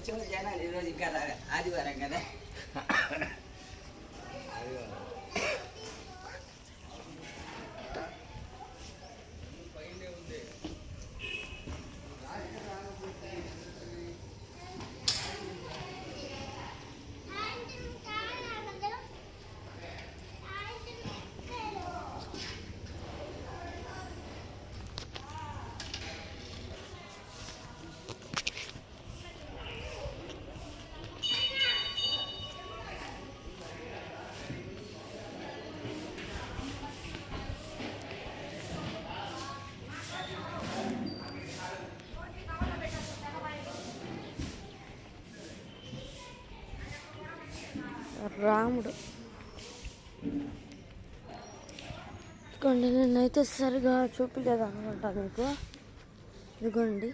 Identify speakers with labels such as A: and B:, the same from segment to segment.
A: జనాలు ఈరోజు ఇంకా ఆదివారం కదా.
B: రాముడు ఇదిగోండి. నేనైతే సరిగా చూపించలేదు అనమాట మీకు. ఇదిగోండి,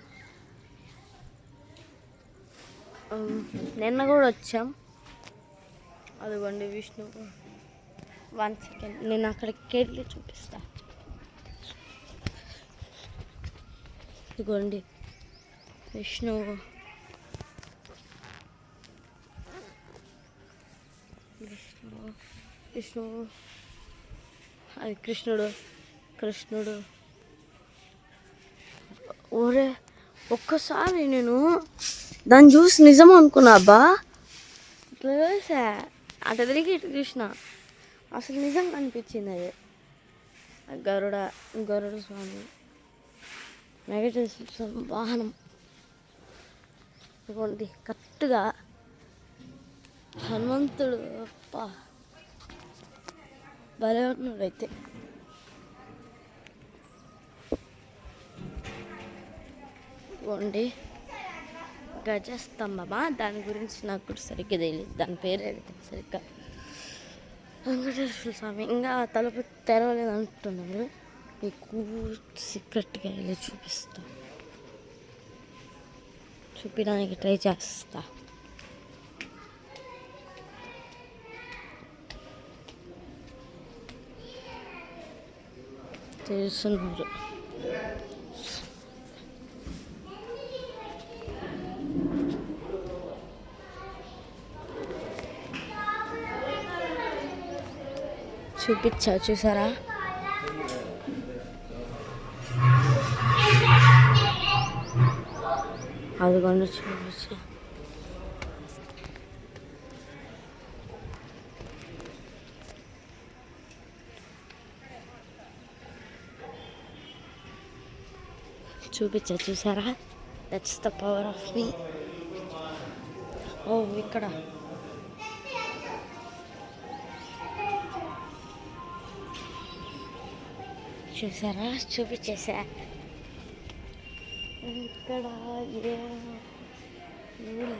B: నిన్న కూడా వచ్చాం. అదిగోండి విష్ణు. 1 సెకండ్, నేను అక్కడికి వెళ్ళి చూపిస్తా. ఇదిగోండి విష్ణు. విష్ణు అది కృష్ణుడు. ఓరే, ఒక్కసారి నేను దాన్ని చూసి నిజం అనుకున్నా. అబ్బా ఇట్లా చూసా, అటు తిరిగి ఇటు చూసిన, అసలు నిజంగా అనిపించింది. అది గరుడ స్వామి వెంకటేశ్వర వాహనం. ఇదిగోండి కరెక్ట్గా హనుమంతుడు. అప్ప భలే ఉన్నాడు. అయితే ఇదిగోండి గజస్తంభమా, దాని గురించి నాకు కూడా సరిగ్గా తెలియదు, దాని పేరు సరిగ్గా. వెంకటేశ్వర స్వామి ఇంకా తలుపు తెరవలేదు అంటున్నారు. మీకు సీక్రెట్గా వెళ్ళి చూపించడానికి ట్రై చేస్తా. తెలుసున్నారు. చూసారా? అదిగోండి చూసారా? దట్స్ ద పవర్ ఆఫ్ మీ. ఓ ఇక్కడ చూసారా? చూపించేసా. ఇక్కడ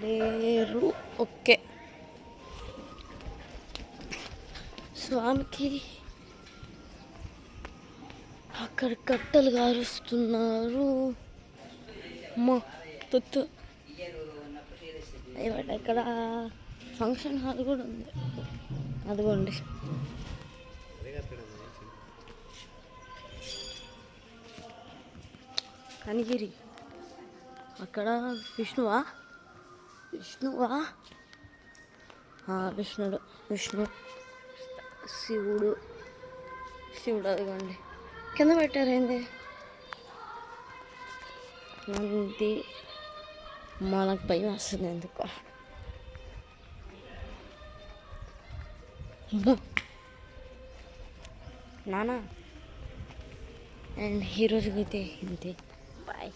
B: లేరు. ఓకే, స్వామికి అక్కడ కట్టెలు కారుస్తున్నారు. అమ్మా తొత్తు. ఇక్కడ ఫంక్షన్ హాల్ కూడా ఉంది. అదిగోండి కనిగిరి. అక్కడ విష్ణుడు. శివుడు. అదిగోండి కింద పెట్టారేంది? నంది. మనకు భయం వస్తుంది ఎందుకో. నానా. అండ్ ఈరోజుకైతే ఇంతే. బాయ్.